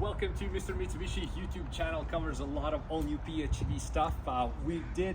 Welcome to Mr. Mitsubishi YouTube channel. Covers a lot of all new PHEV stuff. We did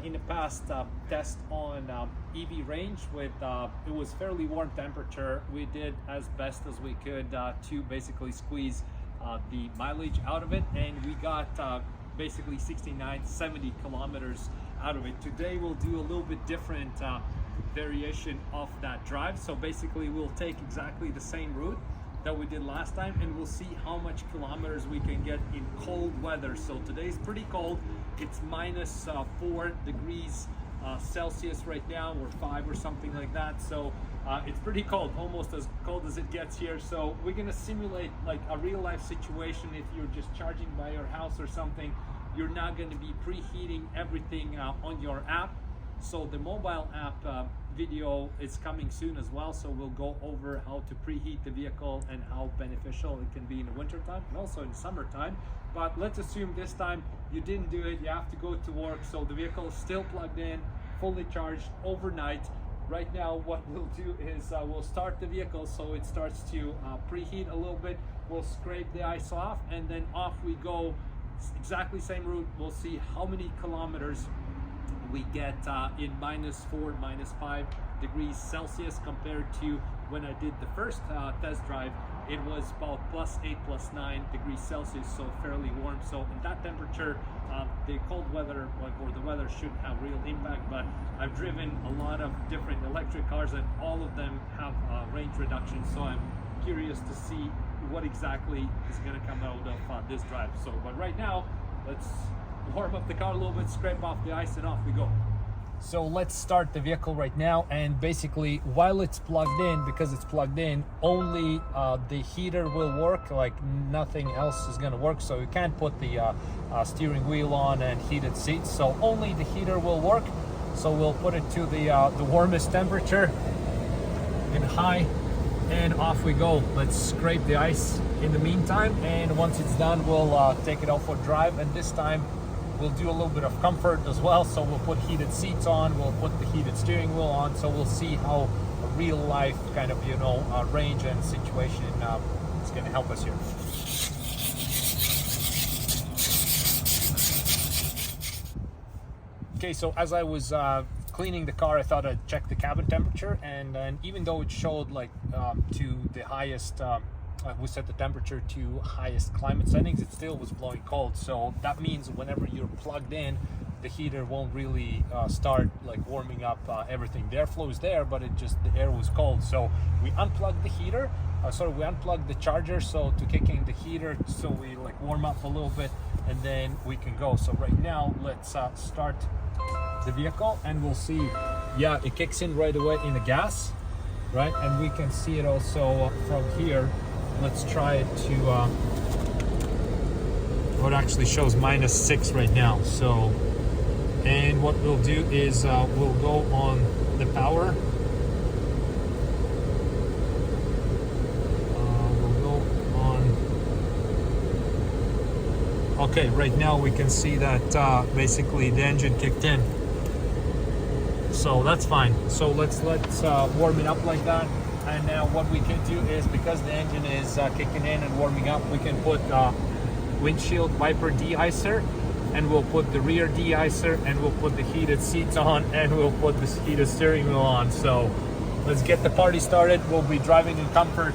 in the past test on EV range with it was fairly warm temperature. We did as best as we could to basically squeeze the mileage out of it, and we got basically 69-70 kilometers out of it. Today we'll do a little bit different variation of that drive. So basically we'll take exactly the same route that we did last time, and we'll see how much kilometers we can get in cold weather. So today's pretty cold. It's minus 4 degrees Celsius right now, or 5 or something like that. So it's pretty cold, almost as cold as it gets here. So we're gonna simulate like a real life situation. If you're just charging by your house or something, you're not going to be preheating everything on your app. So the mobile app video is coming soon as well. So we'll go over how to preheat the vehicle and how beneficial it can be in the winter time and also in summertime. But let's assume this time you didn't do it. You have to go to work. So the vehicle is still plugged in, fully charged overnight. Right now, what we'll do is we'll start the vehicle so it starts to preheat a little bit. We'll scrape the ice off, and then off we go. Exactly same route. We'll see how many kilometers we get in minus 4, minus 5 degrees Celsius compared to when I did the first test drive. It was about +8, +9 degrees Celsius, so fairly warm. So in that temperature, the cold weather or the weather shouldn't have real impact. But I've driven a lot of different electric cars, and all of them have range reduction. So I'm curious to see what exactly is going to come out of this drive. So, but right now, let's warm up the car a little bit, scrape off the ice, and off we go. So let's start the vehicle right now, and basically while it's plugged in, because it's plugged in, only the heater will work, like nothing else is going to work. So you can't put the steering wheel on and heated seats, so only the heater will work. So we'll put it to the warmest temperature in high, and off we go. Let's scrape the ice in the meantime, and once it's done, we'll take it out for a drive. And this time we'll do a little bit of comfort as well. So we'll put heated seats on, we'll put the heated steering wheel on. So we'll see how a real life kind of, range and situation is going to help us here. Okay, so as I was cleaning the car, I thought I'd check the cabin temperature, and even though it showed like to the highest, we set the temperature to highest climate settings, it still was blowing cold. So that means whenever you're plugged in, the heater won't really start like warming up everything. The airflow is there, but the air was cold. So we unplugged the heater, we unplugged the charger, so to kick in the heater, so we like warm up a little bit, and then we can go. So right now, let's start the vehicle, and we'll see. Yeah, it kicks in right away in the gas, right? And we can see it also from here. Let's try it to what actually shows -6 right now. So, and what we'll do is we'll go on the power. We'll go on. Okay, right now we can see that basically the engine kicked in. So that's fine. So let's warm it up like that. And now what we can do is, because the engine is kicking in and warming up, we can put windshield wiper de-icer, and we'll put the rear de-icer, and we'll put the heated seats on, and we'll put this heated steering wheel on. So let's get the party started. We'll be driving in comfort,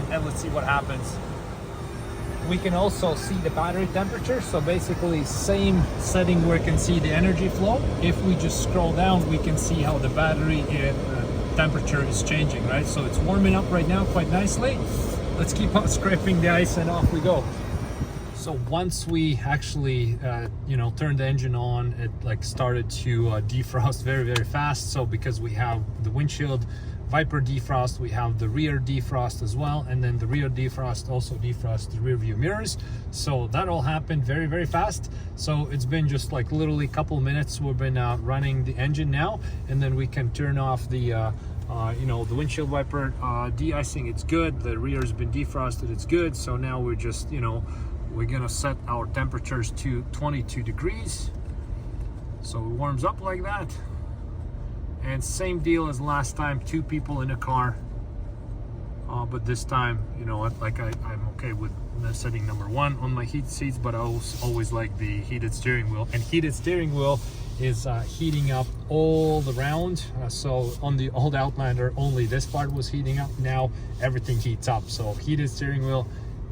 and let's see what happens. We can also see the battery temperature. So basically same setting where we can see the energy flow. If we just scroll down, we can see how the battery temperature is changing, right? So it's warming up right now quite nicely. Let's keep on scraping the ice, and off we go. So once we actually turned the engine on, it like started to defrost very, very fast. So because we have the windshield Viper defrost, we have the rear defrost as well, and then the rear defrost also defrosts the rear view mirrors. So that all happened very, very fast. So it's been just like literally a couple minutes. We've been running the engine now, and then we can turn off the the windshield wiper de-icing. It's good. The rear has been defrosted. It's good. So now we're just we're gonna set our temperatures to 22 degrees. So it warms up like that. And same deal as last time, 2 people in a car. but this time, you know, like I'm okay with setting number 1 on my heat seats, but I always like the heated steering wheel. And heated steering wheel is heating up all around. So on the old Outlander, only this part was heating up. Now everything heats up. So heated steering wheel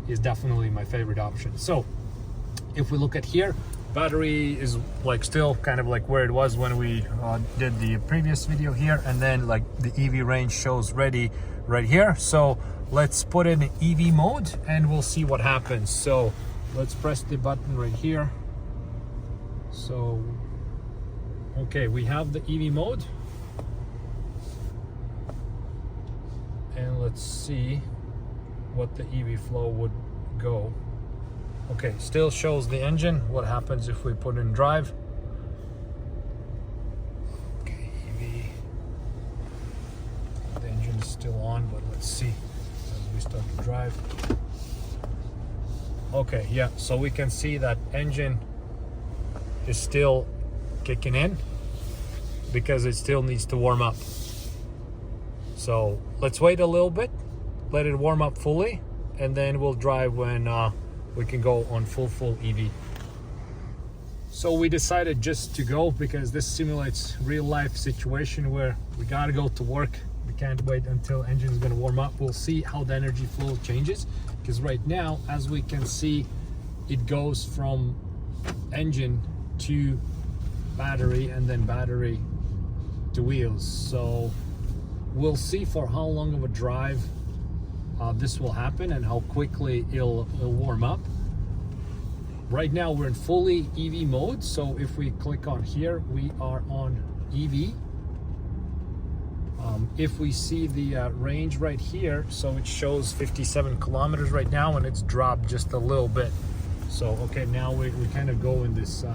is definitely my favorite option. So if we look at here, battery is like still kind of like where it was when we did the previous video here, and then like the EV range shows ready right here. So let's put in EV mode and we'll see what happens. So let's press the button right here. So okay, we have the EV mode, and let's see what the EV flow would go. Okay, still shows the engine. What happens if we put in drive? Okay, EV. The engine is still on, but let's see as we start to drive. Okay, yeah, so we can see that engine is still kicking in because it still needs to warm up. So let's wait a little bit, let it warm up fully, and then we'll drive when we can go on full EV. So we decided just to go because this simulates real life situation where we gotta go to work. We can't wait until engine is gonna warm up. We'll see how the energy flow changes, because right now, as we can see, it goes from engine to battery and then battery to wheels. So we'll see for how long of a drive this will happen and how quickly it'll warm up. Right now we're in fully EV mode, so if we click on here, we are on EV. If we see the range right here, so it shows 57 kilometers right now, and it's dropped just a little bit. So okay, now we kind of go in this,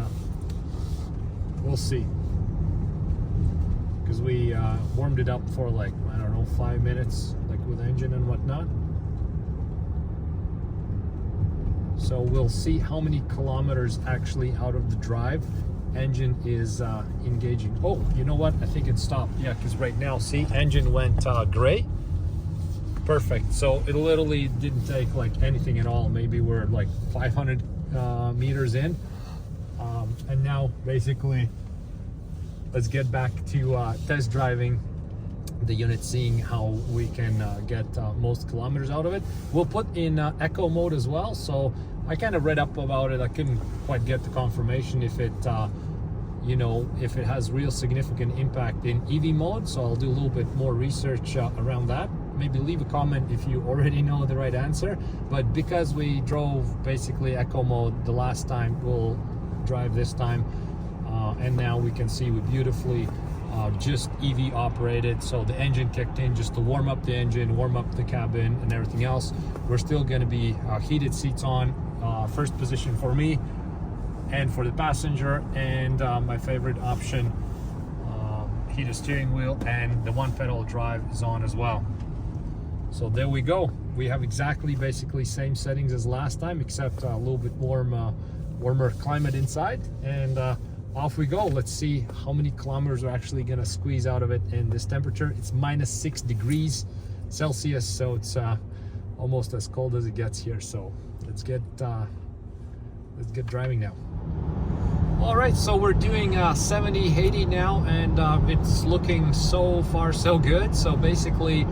we'll see, because we warmed it up for like, I don't know, 5 minutes, like with engine and whatnot. So we'll see how many kilometers actually out of the drive engine is engaging. Oh, you know what? I think it stopped. Yeah, because right now, see, engine went gray. Perfect. So it literally didn't take like anything at all. Maybe we're like 500 meters in. And now basically, let's get back to test driving the unit, seeing how we can get most kilometers out of it. We'll put in eco mode as well. So I kind of read up about it. I couldn't quite get the confirmation if it you know, if it has real significant impact in EV mode. So I'll do a little bit more research around that. Maybe leave a comment if you already know the right answer. But because we drove basically eco mode the last time, we'll drive this time, and now we can see we beautifully just EV operated. So the engine kicked in just to warm up the engine, warm up the cabin and everything else. We're still going to be heated seats on, first position for me and for the passenger, and my favorite option, heated steering wheel, and the one pedal drive is on as well. So there we go. We have exactly basically same settings as last time, except a little bit warmer climate inside, and off we go. Let's see how many kilometers we're actually gonna squeeze out of it in this temperature. It's -6 degrees Celsius, so it's almost as cold as it gets here. So let's get driving now. All right, so we're doing 70-80 now, and it's looking so far so good. So basically,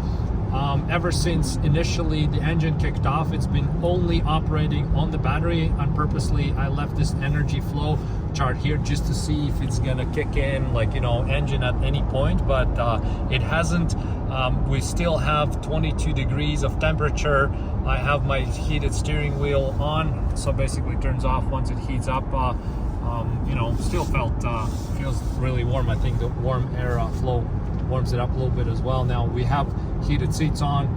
ever since initially the engine kicked off, it's been only operating on the battery. And purposely I left this energy flow chart here just to see if it's gonna kick in, like, you know, engine at any point, but it hasn't. We still have 22 degrees of temperature. I have my heated steering wheel on, so basically it turns off once it heats up. You know, still feels really warm. I think the warm air flow warms it up a little bit as well. Now we have heated seats on.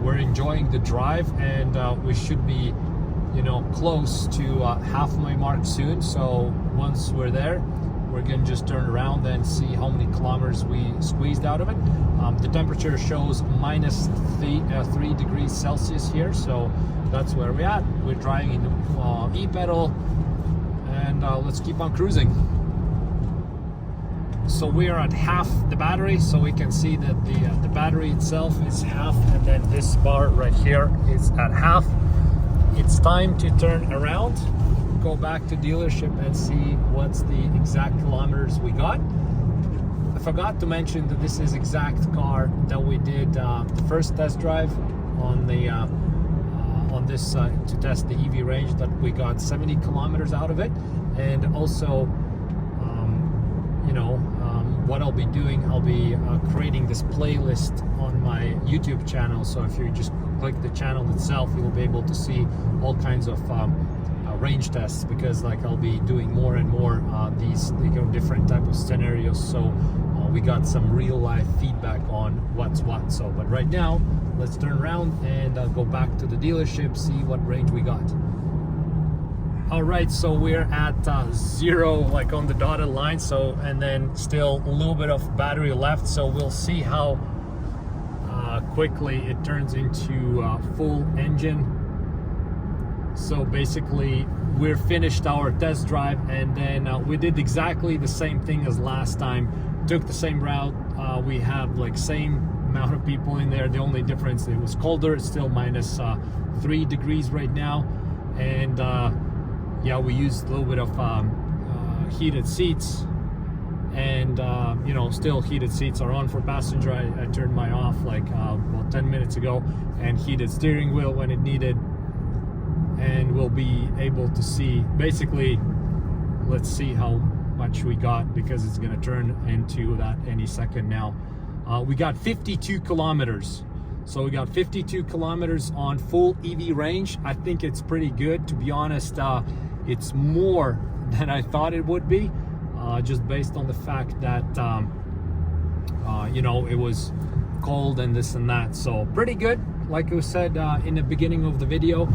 We're enjoying the drive, and we should be, you know, close to half my mark soon. So once we're there, we're gonna just turn around and see how many kilometers we squeezed out of it. The temperature shows -3 degrees Celsius here, so that's where we're at. We're driving in e-pedal, and let's keep on cruising. So we are at half the battery, so we can see that the battery itself is half, and then this bar right here is at half. It's time to turn around, go back to dealership and see what's the exact kilometers we got. I forgot to mention that this is exact car that we did the first test drive on the on this to test the EV range, that we got 70 kilometers out of it. And also you know, what I'll be doing, I'll be creating this playlist on my YouTube channel. So if you just click the channel itself, you'll be able to see all kinds of range tests, because like I'll be doing more and more these, you know, different type of scenarios. So we got some real life feedback on what's what. So but right now let's turn around and go back to the dealership, see what range we got. All right, so we're at 0, like on the dotted line. So, and then still a little bit of battery left. So we'll see how quickly it turns into full engine. So basically we're finished our test drive, and then we did exactly the same thing as last time. Took the same route. We have like same amount of people in there. The only difference, it was colder. It's still minus 3 degrees right now. And yeah, we used a little bit of heated seats, and you know, still heated seats are on for passenger. I turned mine off like about 10 minutes ago, and heated steering wheel when it needed. And we'll be able to see, basically, let's see how much we got, because it's gonna turn into that any second now. We got 52 kilometers. So we got 52 kilometers on full EV range. I think it's pretty good, to be honest. It's more than I thought it would be, just based on the fact that you know, it was cold and this and that. So pretty good. Like I said in the beginning of the video,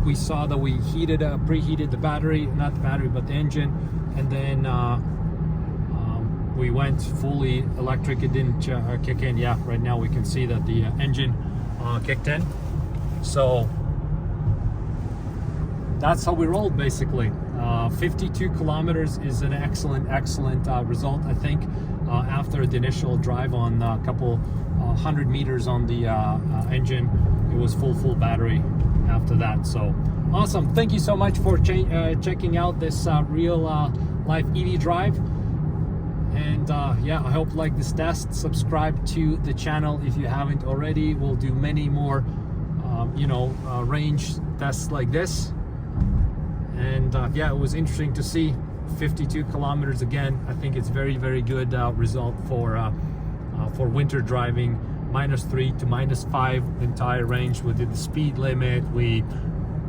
we saw that we preheated the battery, not the battery but the engine, and then we went fully electric. It didn't kick in. Yeah, right now we can see that the engine kicked in. So that's how we rolled, basically. 52 kilometers is an excellent result, I think. After the initial drive on a couple 100 meters on the engine, it was full battery after that. So awesome. Thank you so much for checking out this real life EV drive. And yeah, I hope you like this test. Subscribe to the channel if you haven't already. We'll do many more you know, range tests like this. And yeah, it was interesting to see 52 kilometers again. I think it's very good result for winter driving. -3 to -5 entire range. We did the speed limit, we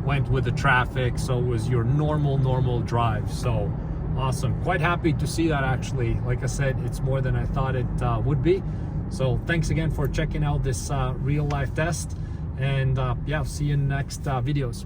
went with the traffic, so it was your normal drive. So awesome. Quite happy to see that, actually. Like I said, it's more than I thought it would be. So thanks again for checking out this real life test, and yeah, see you in the next videos.